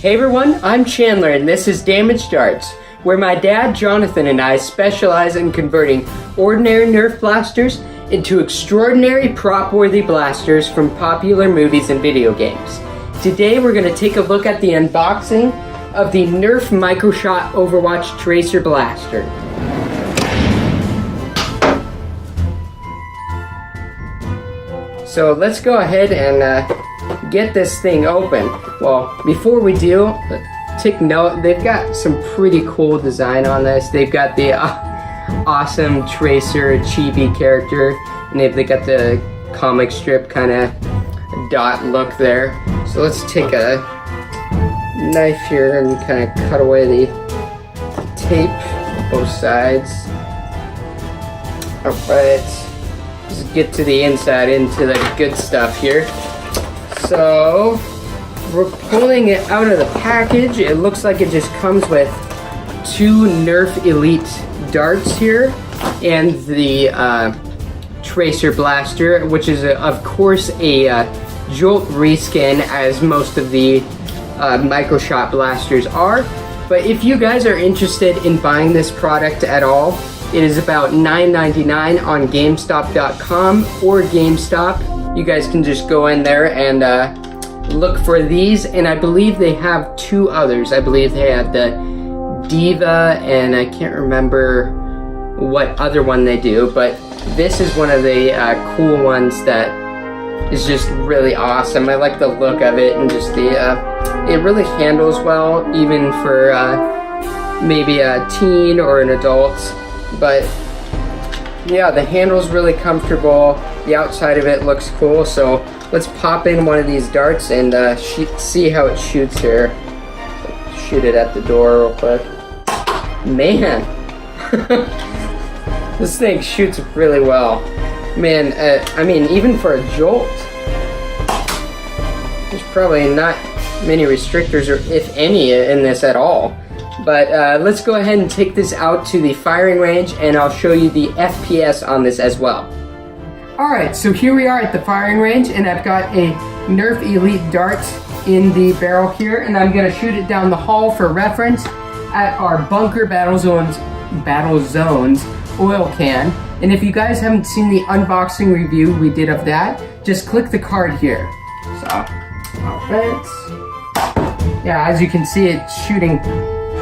Hey everyone, I'm Chandler and this is Damaged Darts, where my dad Jonathan and I specialize in converting ordinary Nerf blasters into extraordinary prop-worthy blasters from popular movies and video games. Today we're going to take a look at the unboxing of the Nerf Microshot Overwatch Tracer Blaster. So let's go ahead and get this thing open. Well, before we do, take note, they've got some pretty cool design on this. They've got the awesome Tracer chibi character, and they got the comic strip kind of dot look there. So let's take a knife here and kind of cut away the tape both sides. Alright, let's get to the inside, into the good stuff here. So we're pulling it out of the package. It looks like it just comes with two Nerf Elite darts here and the Tracer Blaster, which is of course a Jolt reskin, as most of the Microshot blasters are. But if you guys are interested in buying this product at all, it is about $9.99 on Gamestop.com or GameStop. You guys can just go in there and look for these, and I believe they have two others. I believe they have the Diva, and I can't remember what other one they do, but this is one of the cool ones that is just really awesome. I like the look of it, and just the it really handles well, even for maybe a teen or an adult. But yeah, the handle's really comfortable. The outside of it looks cool. So let's pop in one of these darts and see how it shoots here. Shoot it at the door real quick. Man, this thing shoots really well. Man, I mean, even for a Jolt, there's probably not many restrictors, or if any, in this at all. But let's go ahead and take this out to the firing range, and I'll show you the FPS on this as well. Alright, so here we are at the firing range, and I've got a Nerf Elite dart in the barrel here, and I'm going to shoot it down the hall for reference at our BUNKR Battlezone's oil can. And if you guys haven't seen the unboxing review we did of that, just click the card here. So, alright. Yeah, as you can see, it's shooting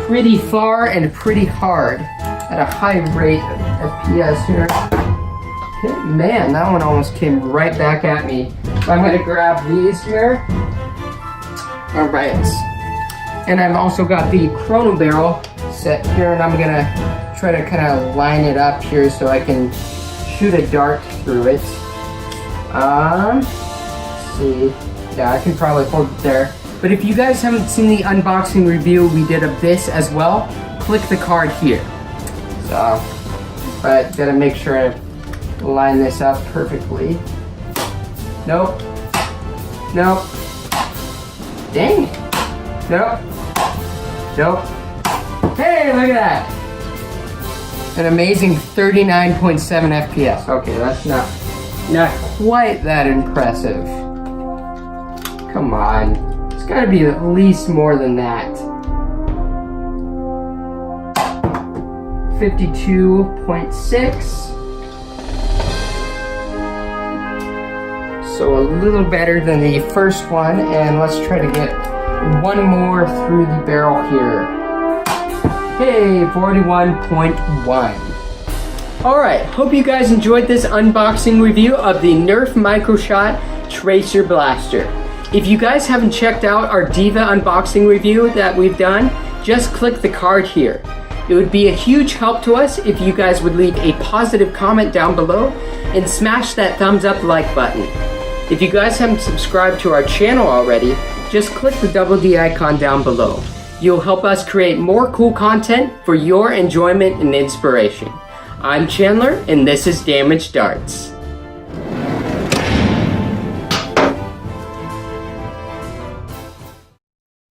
pretty far and pretty hard at a high rate of FPS here. Okay, man, that one almost came right back at me. I'm going to grab these here. Alright. And I've also got the ChronoBarrel set here, and I'm going to try to kind of line it up here so I can shoot a dart through it. Let's see. Yeah, I can probably hold it there. But if you guys haven't seen the unboxing review we did of this as well, click the card here. So, but gotta make sure I line this up perfectly. Nope. Nope. Dang it. Nope. Nope. Hey, look at that. An amazing 39.7 FPS. Okay, that's not quite that impressive. Come on. It's gotta be at least more than that. 52.6. So a little better than the first one, and let's try to get one more through the barrel here. Hey, 41.1. Alright, hope you guys enjoyed this unboxing review of the Nerf Microshot Tracer Blaster. If you guys haven't checked out our Diva unboxing review that we've done, just click the card here. It would be a huge help to us if you guys would leave a positive comment down below and smash that thumbs up like button. If you guys haven't subscribed to our channel already, just click the double D icon down below. You'll help us create more cool content for your enjoyment and inspiration. I'm Chandler, and this is Damaged Darts.